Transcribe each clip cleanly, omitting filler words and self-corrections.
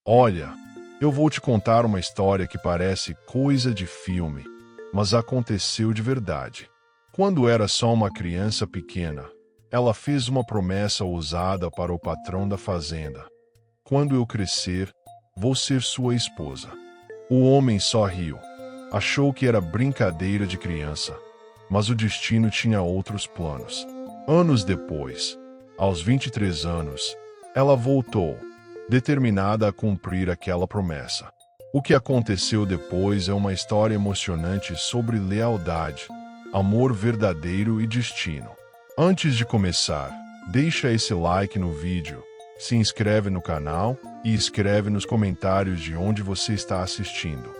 Olha, eu vou te contar uma história que parece coisa de filme, mas aconteceu de verdade. Quando era só uma criança pequena, ela fez uma promessa ousada para o patrão da fazenda. Quando eu crescer, vou ser sua esposa. O homem só riu. Achou que era brincadeira de criança, mas o destino tinha outros planos. Anos depois, aos 23 anos, ela voltou, determinada a cumprir aquela promessa. O que aconteceu depois é uma história emocionante sobre lealdade, amor verdadeiro e destino. Antes de começar, deixa esse like no vídeo, se inscreve no canal e escreve nos comentários de onde você está assistindo.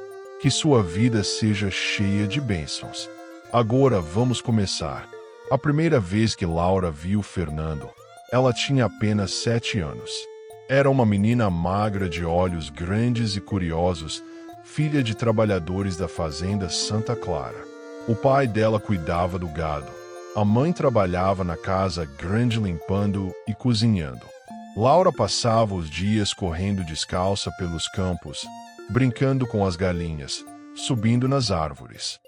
Que sua vida seja cheia de bênçãos. Agora vamos começar. A primeira vez que Laura viu Fernando, ela tinha apenas 7 anos. Era uma menina magra de olhos grandes e curiosos, filha de trabalhadores da fazenda Santa Clara. O pai dela cuidava do gado. A mãe trabalhava na casa grande limpando e cozinhando. Laura passava os dias correndo descalça pelos campos, brincando com as galinhas, subindo nas árvores.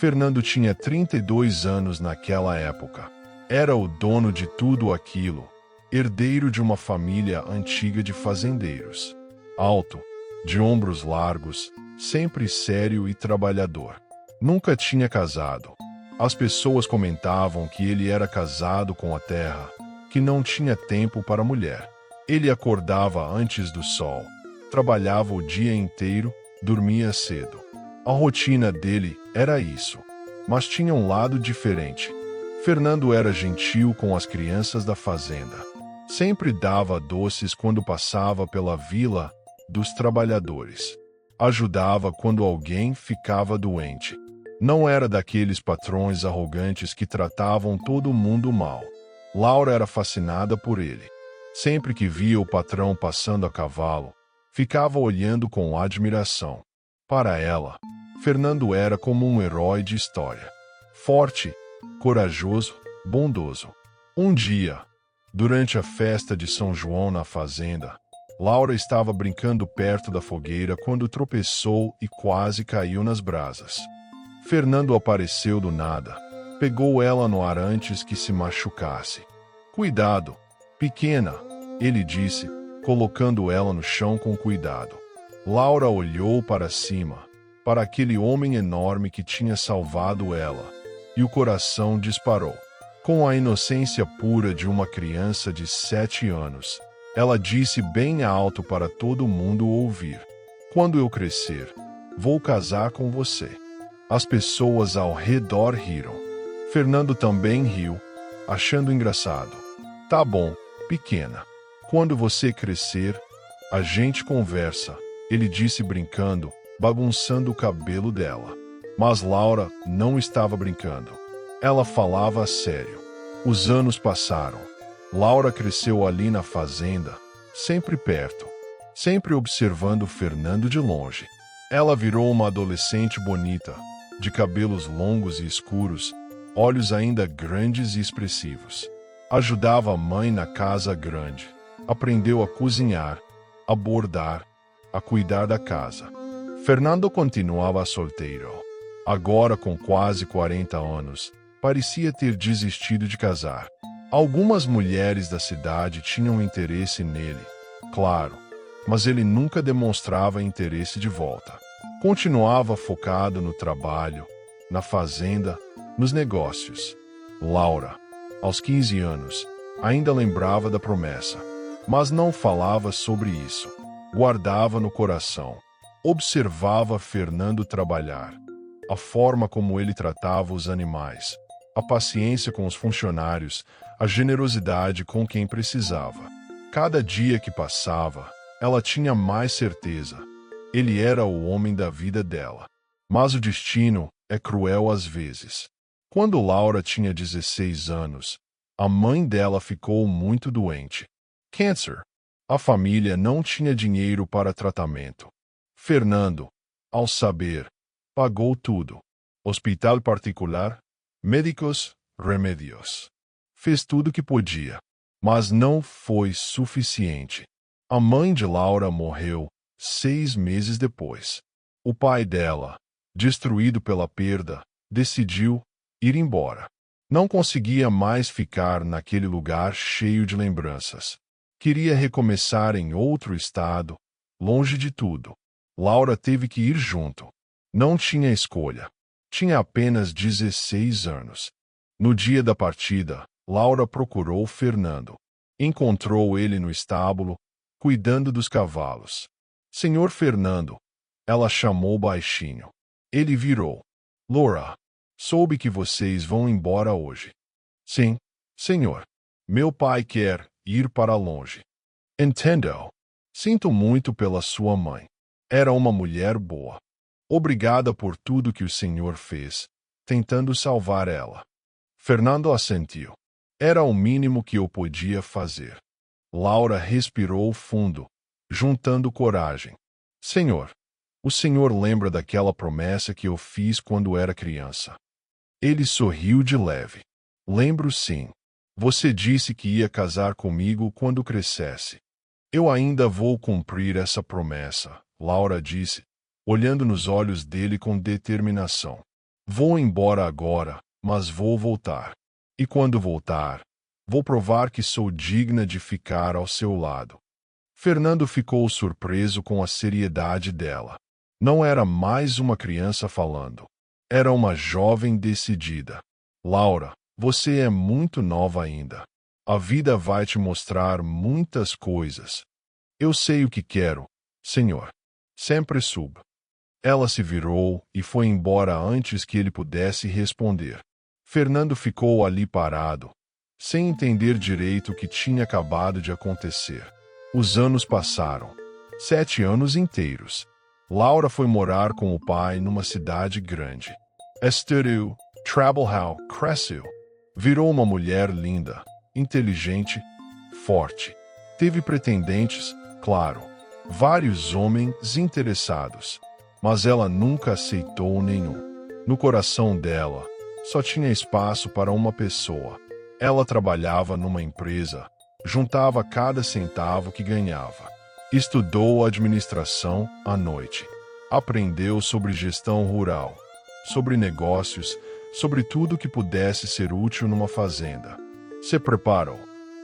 Fernando tinha 32 anos naquela época. Era o dono de tudo aquilo, herdeiro de uma família antiga de fazendeiros. Alto, de ombros largos, sempre sério e trabalhador. Nunca tinha casado. As pessoas comentavam que ele era casado com a terra, que não tinha tempo para a mulher. Ele acordava antes do sol, trabalhava o dia inteiro, dormia cedo. A rotina dele era isso, mas tinha um lado diferente. Fernando era gentil com as crianças da fazenda. Sempre dava doces quando passava pela vila dos trabalhadores. Ajudava quando alguém ficava doente. Não era daqueles patrões arrogantes que tratavam todo mundo mal. Laura era fascinada por ele. Sempre que via o patrão passando a cavalo, ficava olhando com admiração. Para ela, Fernando era como um herói de história. Forte, corajoso, bondoso. Um dia, durante a festa de São João na fazenda, Laura estava brincando perto da fogueira quando tropeçou e quase caiu nas brasas. Fernando apareceu do nada, pegou ela no ar antes que se machucasse. Cuidado, pequena, ele disse, colocando ela no chão com cuidado. Laura olhou para cima, para aquele homem enorme que tinha salvado ela, e o coração disparou. Com a inocência pura de uma criança de 7 anos, ela disse bem alto para todo mundo ouvir: "Quando eu crescer, vou casar com você." As pessoas ao redor riram. Fernando também riu, achando engraçado. "Tá bom, pequena. Quando você crescer, a gente conversa", ele disse brincando, bagunçando o cabelo dela. Mas Laura não estava brincando. Ela falava a sério. Os anos passaram. Laura cresceu ali na fazenda, sempre perto, sempre observando Fernando de longe. Ela virou uma adolescente bonita, de cabelos longos e escuros, olhos ainda grandes e expressivos. Ajudava a mãe na casa grande. Aprendeu a cozinhar, a bordar, a cuidar da casa. Fernando continuava solteiro. Agora, com quase 40 anos, parecia ter desistido de casar. Algumas mulheres da cidade tinham interesse nele, claro, mas ele nunca demonstrava interesse de volta. Continuava focado no trabalho, na fazenda, nos negócios. Laura, aos 15 anos, ainda lembrava da promessa, mas não falava sobre isso. Guardava no coração. Observava Fernando trabalhar, a forma como ele tratava os animais, a paciência com os funcionários, a generosidade com quem precisava. Cada dia que passava, ela tinha mais certeza. Ele era o homem da vida dela. Mas o destino é cruel às vezes. Quando Laura tinha 16 anos, a mãe dela ficou muito doente. Câncer. A família não tinha dinheiro para tratamento. Fernando, ao saber, pagou tudo. Hospital particular, médicos, remédios. Fez tudo o que podia, mas não foi suficiente. A mãe de Laura morreu 6 meses depois. O pai dela, destruído pela perda, decidiu ir embora. Não conseguia mais ficar naquele lugar cheio de lembranças. Queria recomeçar em outro estado, longe de tudo. Laura teve que ir junto. Não tinha escolha. Tinha apenas 16 anos. No dia da partida, Laura procurou Fernando. Encontrou ele no estábulo, cuidando dos cavalos. Senhor Fernando, ela chamou baixinho. Ele virou. Laura, soube que vocês vão embora hoje. Sim, senhor. Meu pai quer ir para longe. Entendo. Sinto muito pela sua mãe. Era uma mulher boa. Obrigada por tudo que o senhor fez, tentando salvar ela. Fernando assentiu. Era o mínimo que eu podia fazer. Laura respirou fundo, juntando coragem. Senhor, o senhor lembra daquela promessa que eu fiz quando era criança? Ele sorriu de leve. Lembro sim. Você disse que ia casar comigo quando crescesse. Eu ainda vou cumprir essa promessa, Laura disse, olhando nos olhos dele com determinação. Vou embora agora, mas vou voltar. E quando voltar, vou provar que sou digna de ficar ao seu lado. Fernando ficou surpreso com a seriedade dela. Não era mais uma criança falando. Era uma jovem decidida. Laura, você é muito nova ainda. A vida vai te mostrar muitas coisas. Eu sei o que quero, senhor. Sempre suba. Ela se virou e foi embora antes que ele pudesse responder. Fernando ficou ali parado, sem entender direito o que tinha acabado de acontecer. Os anos passaram. 7 anos inteiros. Laura foi morar com o pai numa cidade grande. Estudou, trabalhou, cresceu. Virou uma mulher linda, inteligente, forte. Teve pretendentes, claro, vários homens interessados. Mas ela nunca aceitou nenhum. No coração dela, só tinha espaço para uma pessoa. Ela trabalhava numa empresa, juntava cada centavo que ganhava. Estudou administração à noite. Aprendeu sobre gestão rural, sobre negócios, sobre tudo que pudesse ser útil numa fazenda. Se preparou,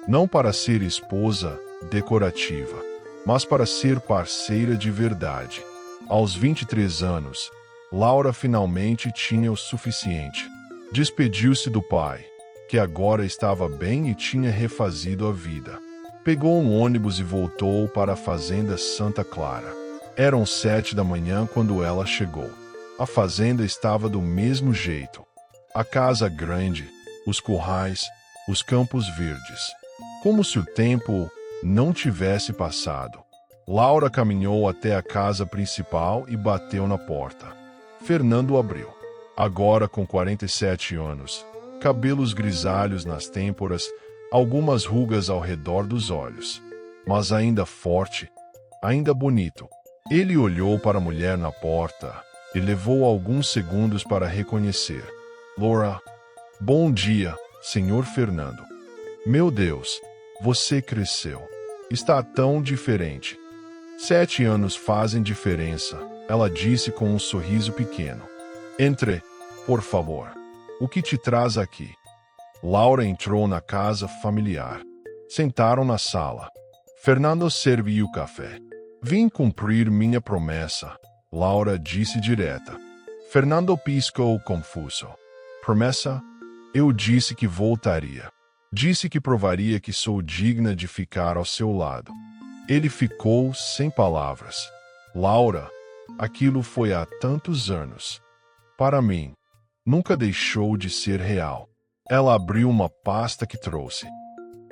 não para ser esposa decorativa, mas para ser parceira de verdade. Aos 23 anos, Laura finalmente tinha o suficiente. Despediu-se do pai, que agora estava bem e tinha refazido a vida. Pegou um ônibus e voltou para a fazenda Santa Clara. Eram 7 da manhã quando ela chegou. A fazenda estava do mesmo jeito. A casa grande, os currais, os campos verdes. Como se o tempo não tivesse passado. Laura caminhou até a casa principal e bateu na porta. Fernando abriu. Agora com 47 anos, cabelos grisalhos nas têmporas, algumas rugas ao redor dos olhos. Mas ainda forte, ainda bonito. Ele olhou para a mulher na porta e levou alguns segundos para reconhecer. Laura, bom dia, senhor Fernando. Meu Deus, você cresceu. Está tão diferente. 7 anos fazem diferença, ela disse com um sorriso pequeno. Entre, por favor. O que te traz aqui? Laura entrou na casa familiar. Sentaram na sala. Fernando serviu café. Vim cumprir minha promessa, Laura disse direta. Fernando piscou confuso. Promessa? Eu disse que voltaria. Disse que provaria que sou digna de ficar ao seu lado. Ele ficou sem palavras. Laura, aquilo foi há tantos anos. Para mim, nunca deixou de ser real. Ela abriu uma pasta que trouxe.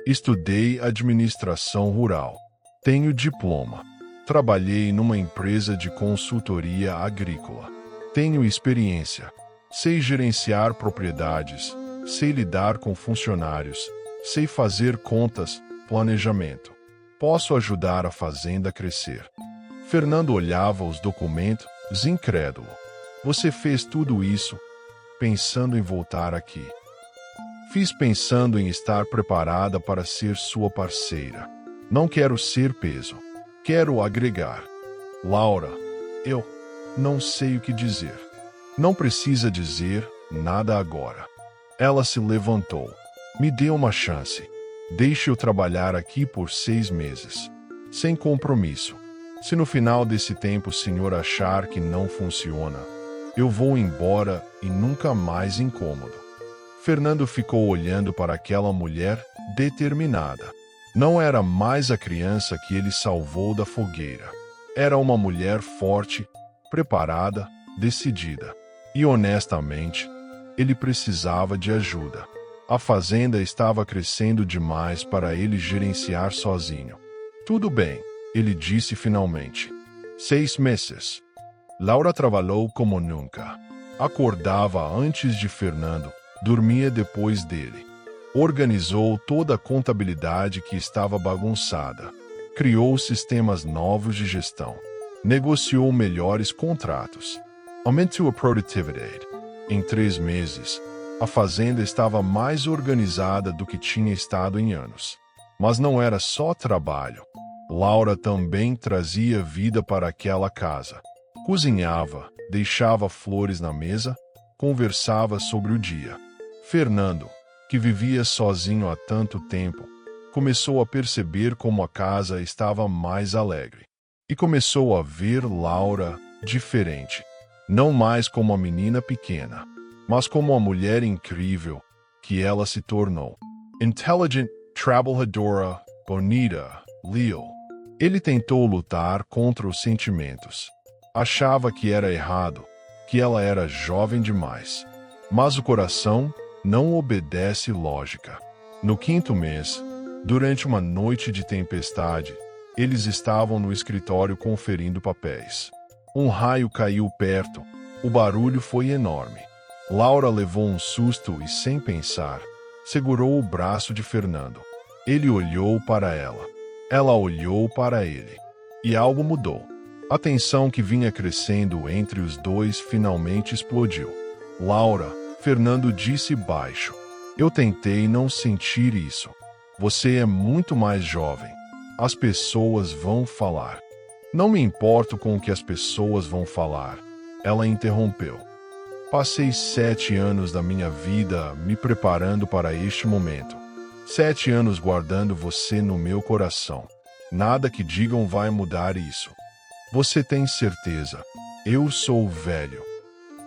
Estudei administração rural. Tenho diploma. Trabalhei numa empresa de consultoria agrícola. Tenho experiência. Sei gerenciar propriedades. Sei lidar com funcionários. Sei fazer contas, planejamento. Posso ajudar a fazenda a crescer. Fernando olhava os documentos, incrédulo. Você fez tudo isso pensando em voltar aqui. Fiz pensando em estar preparada para ser sua parceira. Não quero ser peso. Quero agregar. Laura, eu não sei o que dizer. Não precisa dizer nada agora. Ela se levantou. Me dê uma chance. Deixe eu trabalhar aqui por 6 meses. Sem compromisso. Se no final desse tempo o senhor achar que não funciona, eu vou embora e nunca mais incômodo. Fernando ficou olhando para aquela mulher determinada. Não era mais a criança que ele salvou da fogueira. Era uma mulher forte, preparada, decidida. E honestamente, ele precisava de ajuda. A fazenda estava crescendo demais para ele gerenciar sozinho. Tudo bem, ele disse finalmente. 6 meses. Laura trabalhou como nunca. Acordava antes de Fernando, dormia depois dele. Organizou toda a contabilidade que estava bagunçada. Criou sistemas novos de gestão. Negociou melhores contratos. Aumentou a produtividade. Em 3 meses, a fazenda estava mais organizada do que tinha estado em anos. Mas não era só trabalho. Laura também trazia vida para aquela casa. Cozinhava, deixava flores na mesa, conversava sobre o dia. Fernando, que vivia sozinho há tanto tempo, começou a perceber como a casa estava mais alegre. E começou a ver Laura diferente. Não mais como a menina pequena, mas como a mulher incrível que ela se tornou. Intelligent, trabalhadora, bonita, leal. Ele tentou lutar contra os sentimentos. Achava que era errado, que ela era jovem demais. Mas o coração não obedece lógica. No 5º mês, durante uma noite de tempestade, eles estavam no escritório conferindo papéis. Um raio caiu perto. O barulho foi enorme. Laura levou um susto e, sem pensar, segurou o braço de Fernando. Ele olhou para ela. Ela olhou para ele. E algo mudou. A tensão que vinha crescendo entre os dois finalmente explodiu. Laura, Fernando disse baixo. Eu tentei não sentir isso. Você é muito mais jovem. As pessoas vão falar. Não me importo com o que as pessoas vão falar. Ela interrompeu. Passei 7 anos da minha vida me preparando para este momento. 7 anos guardando você no meu coração. Nada que digam vai mudar isso. Você tem certeza? Eu sou velho.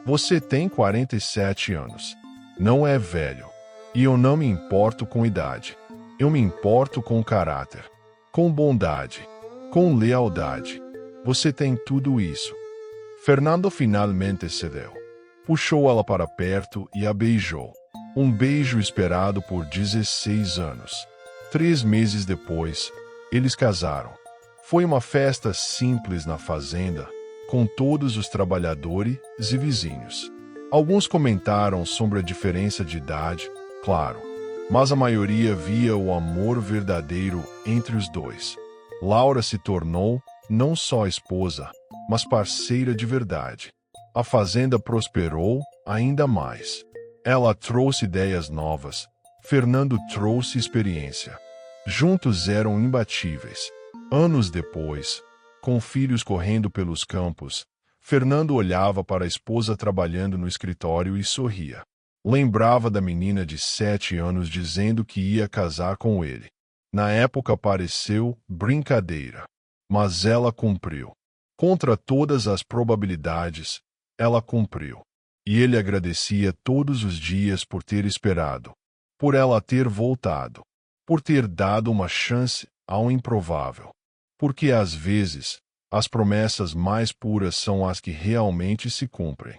Você tem 47 anos. Não é velho. E eu não me importo com idade. Eu me importo com caráter. Com bondade. Com lealdade. Você tem tudo isso. Fernando finalmente cedeu. Puxou ela para perto e a beijou. Um beijo esperado por 16 anos. 3 meses depois, eles casaram. Foi uma festa simples na fazenda, com todos os trabalhadores e vizinhos. Alguns comentaram sobre a diferença de idade, claro, mas a maioria via o amor verdadeiro entre os dois. Laura se tornou não só esposa, mas parceira de verdade. A fazenda prosperou ainda mais. Ela trouxe ideias novas. Fernando trouxe experiência. Juntos eram imbatíveis. Anos depois, com filhos correndo pelos campos, Fernando olhava para a esposa trabalhando no escritório e sorria. Lembrava da menina de 7 anos dizendo que ia casar com ele. Na época pareceu brincadeira, mas ela cumpriu. Contra todas as probabilidades, ela cumpriu. E ele agradecia todos os dias por ter esperado, por ela ter voltado, por ter dado uma chance ao improvável. Porque às vezes, as promessas mais puras são as que realmente se cumprem.